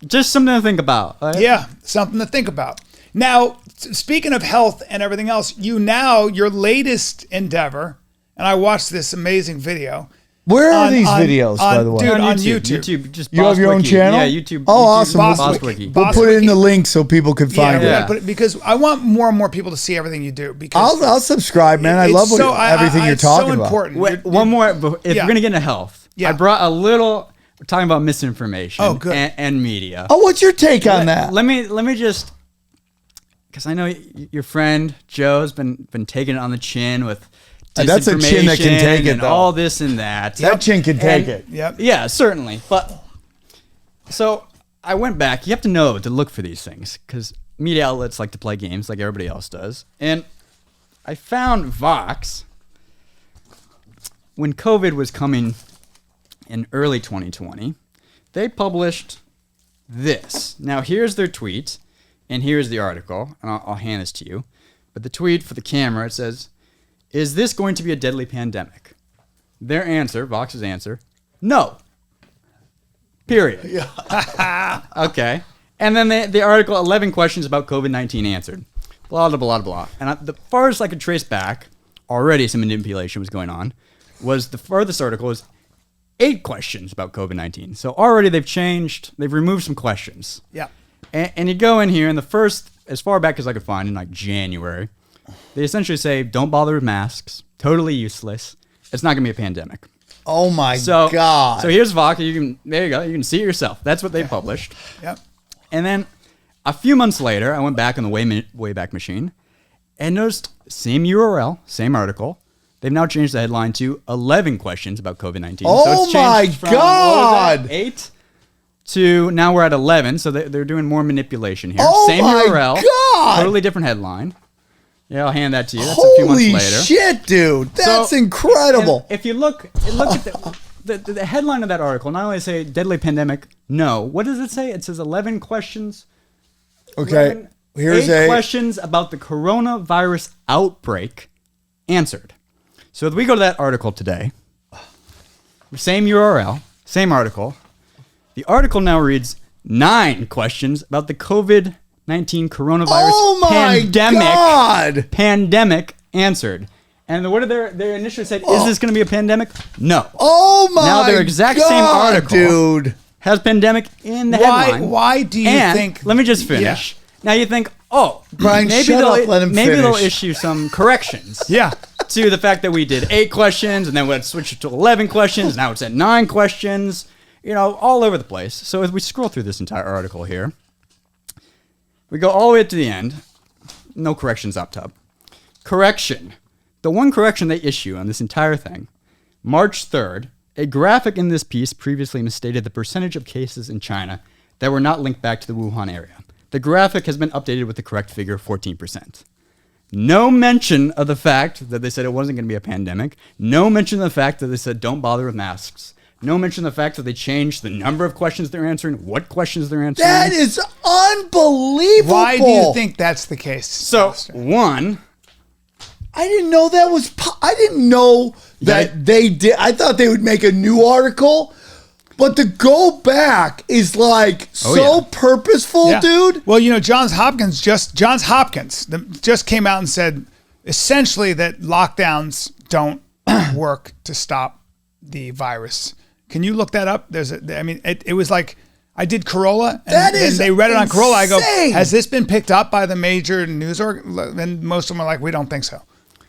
Just something to think about. Right? Yeah, something to think about. Now, speaking of health and everything else, your latest endeavor, and I watched this amazing video. Where are these videos, by the way? Dude, on YouTube. YouTube. Just You have your own Bostwick. channel? Yeah, YouTube. Oh, awesome. Bostwick. We'll put it in the link so people can find it. Yeah, because I want more and more people to see everything you do. Because I'll subscribe, man. I love everything you're talking so about. important. Wait, one more. If we're going to get into health, I brought a little... We're talking about misinformation and media. Oh, what's your take on that? Let me just... Because I know your friend Joe's been taking it on the chin with... That's a chin that can take it, and though. all this and that. That chin can take it. Yep. Yeah, certainly. But so I went back. You have to know to look for these things because media outlets like to play games like everybody else does. And I found Vox when COVID was coming in early 2020. They published this. Now here's their tweet, and here's the article, and I'll hand this to you. But the tweet for the camera, it says, "Is this going to be a deadly pandemic?" Their answer, Vox's answer, no. Period. Yeah. Okay. And then the article, 11 questions about COVID-19 answered. Blah, blah, blah, blah. And the farthest I could trace back, already some manipulation was going on, was the farthest article was 8 questions about COVID-19. So already they've removed some questions. Yeah. And you go in here, and the first, as far back as I could find in like January, they essentially say, don't bother with masks. Totally useless. It's not going to be a pandemic. Oh, my God. So here's Vox. There you go. You can see it yourself. That's what they published. Yep. And then a few months later, I went back on the Wayback Machine and noticed same URL, same article. They've now changed the headline to 11 questions about COVID-19. Oh, so my from, God. 8 to now we're at 11. So they're doing more manipulation here. Oh, same my URL. God. Totally different headline. Yeah, I'll hand that to you. That's a few months later. Holy shit, dude. That's incredible. If you look at the headline of that article, not only say deadly pandemic, no. What does it say? It says 11 questions. Okay. Here's 8 questions about the coronavirus outbreak answered. So if we go to that article today, same URL, same article. The article now reads 9 questions about the COVID-19 coronavirus pandemic answered. And what did they initially said? Is this going to be a pandemic? No. Oh my! Now their exact same article, dude, has pandemic in the headline. Why do you think? Let me just finish. Yeah. Now you think, Brian, maybe they'll issue some corrections. Yeah. To the fact that we did 8 questions and then we switched it to 11 questions. Now it's at 9 questions. All over the place. So as we scroll through this entire article here, we go all the way to the end. No corrections up top. Correction. The one correction they issue on this entire thing, March 3rd, a graphic in this piece previously misstated the percentage of cases in China that were not linked back to the Wuhan area. The graphic has been updated with the correct figure, 14%. No mention of the fact that they said it wasn't going to be a pandemic. No mention of the fact that they said don't bother with masks. No mention of the fact that they changed the number of questions they're answering, what questions they're answering. That is unbelievable. Why do you think that's the case? So, one, I didn't know that was. I didn't know that they did. I thought they would make a new article, but to go back is like purposeful, dude. Well, Johns Hopkins just came out and said essentially that lockdowns don't work to stop the virus. Can you look that up? It was like I did Corolla, and they read it on Corolla. I go, has this been picked up by the major news org? And most of them are like, we don't think so.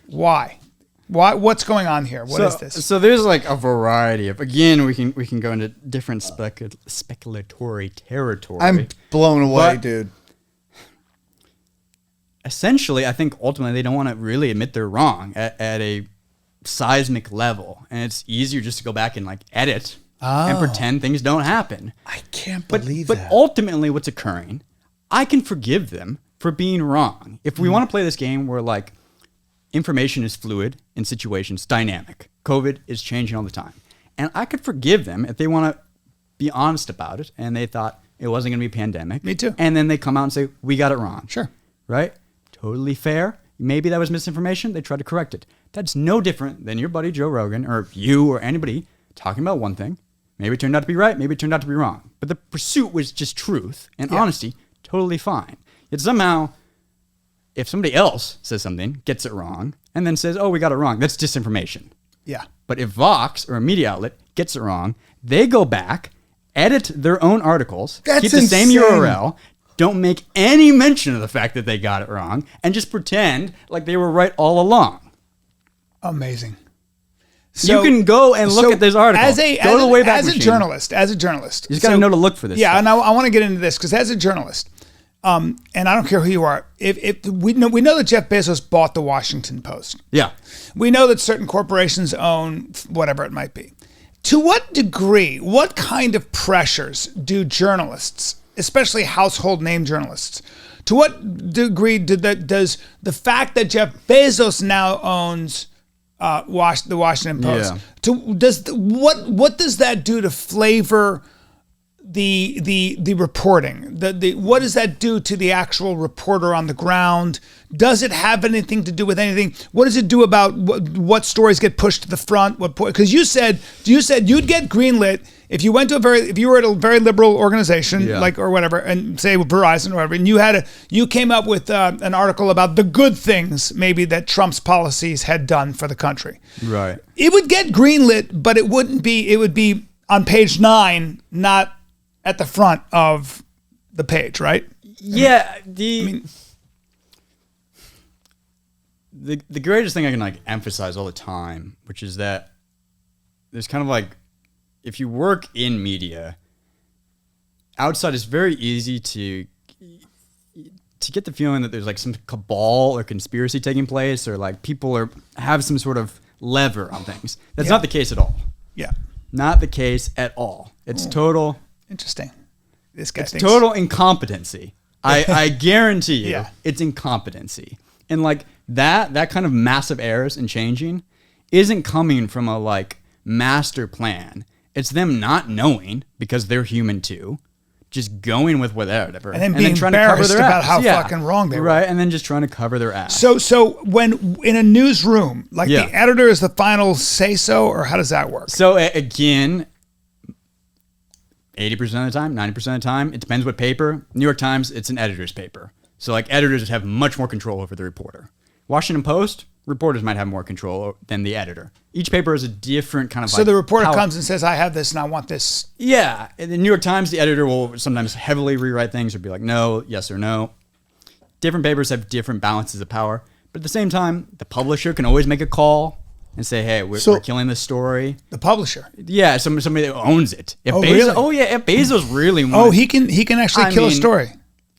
Why? What's going on here? What is this? So there's like a variety of. Again, we can go into different speculatory territory. I'm blown away, dude. Essentially, I think ultimately they don't want to really admit they're wrong at a seismic level, and it's easier just to go back and like edit and pretend things don't happen. I can't believe that. But ultimately what's occurring, I can forgive them for being wrong. If we want to play this game where like information is fluid in situations, dynamic, COVID is changing all the time, and I could forgive them if they want to be honest about it and they thought it wasn't going to be a pandemic. Me too. And then they come out and say, we got it wrong. Sure. Right? Totally fair. Maybe that was misinformation. They tried to correct it. That's no different than your buddy Joe Rogan or you or anybody talking about one thing, Maybe it turned out to be right. Maybe it turned out to be wrong. But the pursuit was just truth and honesty. Totally fine. Yet somehow, if somebody else says something, gets it wrong, and then says, oh, we got it wrong, that's disinformation. Yeah. But if Vox or a media outlet gets it wrong, they go back, edit their own articles, keep the same URL, don't make any mention of the fact that they got it wrong, and just pretend like they were right all along. Amazing. So, you can go and look at this article. As a journalist, you just got to know to look for this. Yeah, stuff. and I want to get into this because as a journalist, and I don't care who you are, if we know that Jeff Bezos bought the Washington Post. Yeah, we know that certain corporations own whatever it might be. To what degree, what kind of pressures do journalists, especially household name journalists, to what degree does the fact that Jeff Bezos now owns the Washington Post? Yeah. What does that do to flavor the reporting? What does that do to the actual reporter on the ground? Does it have anything to do with anything? What does it do about what stories get pushed to the front? Because you said you'd get greenlit if you went to if you were at a very liberal organization or whatever, and say Verizon or whatever, and you came up with an article about the good things maybe that Trump's policies had done for the country. Right. It would get greenlit, but it wouldn't be. It would be on page 9, not at the front of the page, right? Yeah. The greatest thing I can emphasize all the time, which is that there's kind of if you work in media, outside it's very easy to get the feeling that there's some cabal or conspiracy taking place, or people have some sort of lever on things. That's not the case at all. Yeah. Not the case at all. It's total. Interesting. This guy thinks total incompetency. I guarantee you, it's incompetency. And that kind of massive errors and changing isn't coming from a master plan. It's them not knowing, because they're human too, just going with whatever, and then being trying to cover their about ass. How fucking wrong they were. Right, and then just trying to cover their ass. So when in a newsroom, the editor is the final say so, or how does that work? So again, 80% of the time, 90% of the time, it depends what paper. New York Times, it's an editor's paper. So editors have much more control over the reporter. Washington Post, reporters might have more control than the editor. Each paper is a different kind of So the reporter comes and says, I have this and I want this. Yeah. In the New York Times, the editor will sometimes heavily rewrite things or be like, no, yes or no. Different papers have different balances of power. But at the same time, the publisher can always make a call and say, hey, we're killing this story. The publisher? Yeah, somebody that owns it. Really? Oh, yeah, if Bezos really wants... Oh, he can actually kill a story.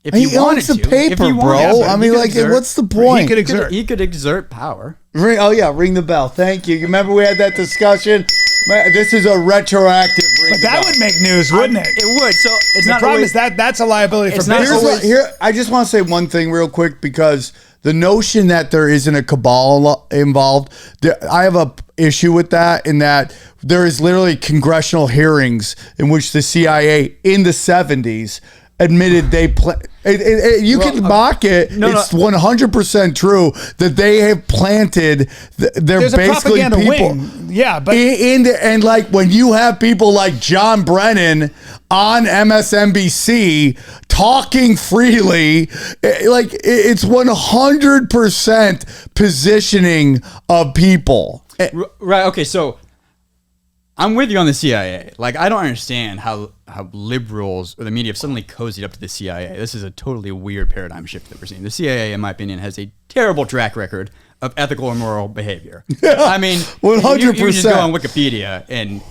If he wanted owns the paper, bro. What's the point? He could exert power. Ring the bell. Thank you. You remember we had that discussion? This is a retroactive ring. But that would make news, wouldn't it? It would. So it's the not problem always, is that's a liability for business. Here, I just want to say one thing real quick, because the notion that there isn't a cabal involved, I have a issue with that, in that there is literally congressional hearings in which the CIA in the 70s admitted they you can mock it. It's 100% true that they have planted. They're basically people. Wing. Yeah, but and when you have people like John Brennan on MSNBC talking freely, it's 100% positioning of people. Right. Okay. So I'm with you on the CIA. I don't understand how liberals or the media have suddenly cozied up to the CIA. This is a totally weird paradigm shift that we're seeing. The CIA, in my opinion, has a terrible track record of ethical and moral behavior. I mean, 100%. You just go on Wikipedia, and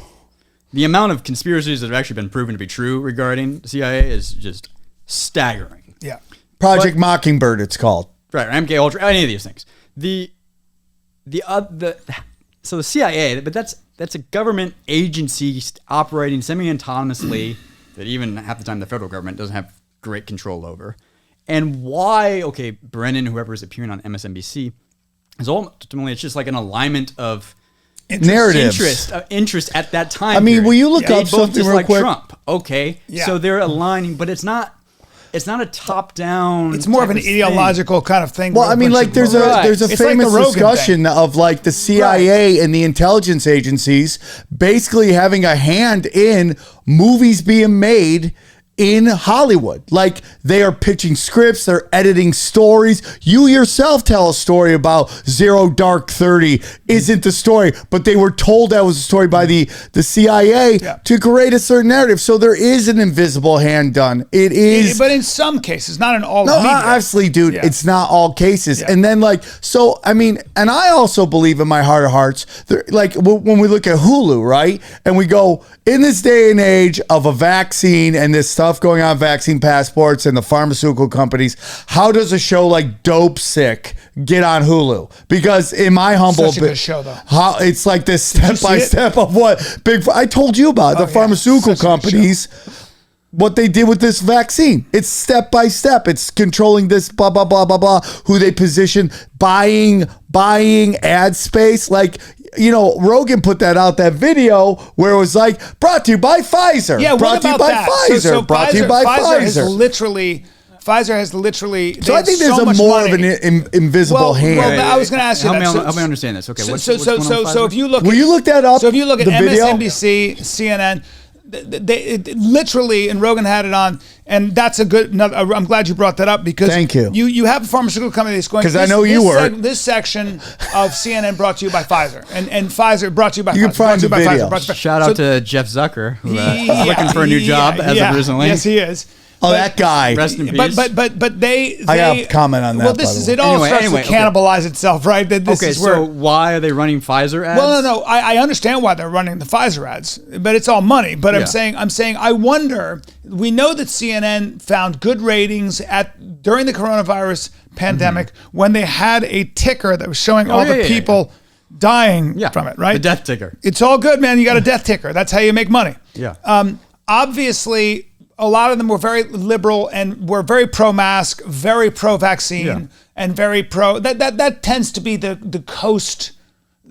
the amount of conspiracies that have actually been proven to be true regarding the CIA is just staggering. Yeah. Project Mockingbird, it's called. Right, or MK Ultra, any of these things. So the CIA, but that's a government agency operating semi-autonomously that even half the time the federal government doesn't have great control over. And why, Brennan, whoever is appearing on MSNBC, is ultimately, it's just an alignment of narratives. Interest at that time. I mean, will you look up something real quick? Trump, okay. Yeah. So they're aligning, but it's not... It's not a top-down. It's more of an ideological kind of thing. Well, I mean, like there's a It's like famous the Rogan discussion thing. of like the CIA and the intelligence agencies basically having a hand in movies being made in Hollywood. Like they are pitching scripts, they're editing stories. You yourself tell a story about Zero Dark 30 isn't the story, but they were told that was a story by the CIA to create a certain narrative. So there is an invisible hand done. It is, but in some cases, not in all. no, media. obviously, dude, it's not all cases. Yeah. And then like, so, I mean, and I also believe in my heart of hearts, like when we look at Hulu, right? And we go, in this day and age of a vaccine and this stuff going on, vaccine passports and the pharmaceutical companies, how does a show like Dope Sick get on Hulu? Because in my humble Such a good show, though. how it's like this step by step of what I told you about the pharmaceutical Such a good companies, what they did with this vaccine. It's step by step. It's controlling this blah blah blah blah blah, who they position, buying ad space. Like, you know, Rogan put that out, that video where it was like, brought to you by Pfizer. Yeah, brought what to you about by that? Pfizer. Brought to you by Pfizer. Pfizer has literally. So I think there's a more of an invisible hand. Well, I was going to ask you Help that. me understand this. Okay, what's So going on with if you look, Will you look that up? So if you look at the video? MSNBC, CNN, they literally, and Rogan had it on, and that's a good. I'm glad you brought that up because Thank you. You have a pharmaceutical company that's going. 'Cause I know you were. This section of CNN brought to you by Pfizer, and Pfizer brought to you by. You can Pfizer, find the brought to you by video. Pfizer, brought to you by- Shout out to Jeff Zucker, who is looking for a new job as of recently. Yes, he is. Oh, that guy. Rest in peace. But they I got a comment on that, Well, by this the is way. it. All Anyway, starts to cannibalize itself, right? That this Okay, is where. so why are they running Pfizer ads? Well, no. I understand why they're running the Pfizer ads, but it's all money. But Yeah. I'm saying, I wonder. We know that CNN found good ratings during the coronavirus pandemic when they had a ticker that was showing all the people dying from it. Right, the death ticker. It's all good, man. You got a death ticker. That's how you make money. Yeah. Obviously, a lot of them were very liberal and were very pro-mask, very pro-vaccine, and very pro. That tends to be the coast,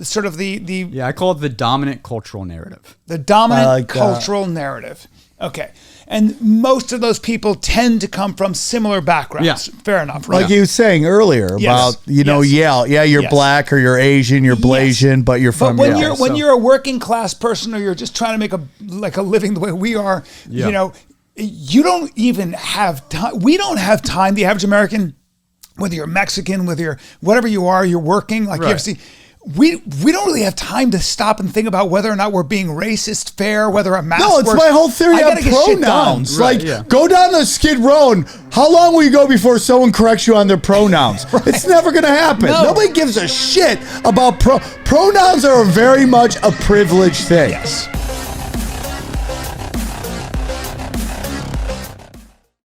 sort of the Yeah, I call it the dominant cultural narrative. the dominant like that. cultural narrative. Okay, and most of those people tend to come from similar backgrounds. Yeah. Fair enough, right? Like you were saying earlier about, you know, Yes. you're Yes. black or you're Asian, you're Blasian, but you're from But when Yale. when you're a working class person or you're just trying to make a living the way we are, you know, you don't even have time. We don't have time. The average American, whether you're Mexican, whether you're whatever you are, you're working. Like you have to see, we don't really have time to stop and think about whether or not we're being racist, fair, whether a mask No, it's works. my whole theory I on gotta get shit done. pronouns. Right, Like, go down the Skid Row and how long will you go before someone corrects you on their pronouns? It's never going to happen. No. Nobody gives a shit about pronouns are very much a privileged thing. Yes.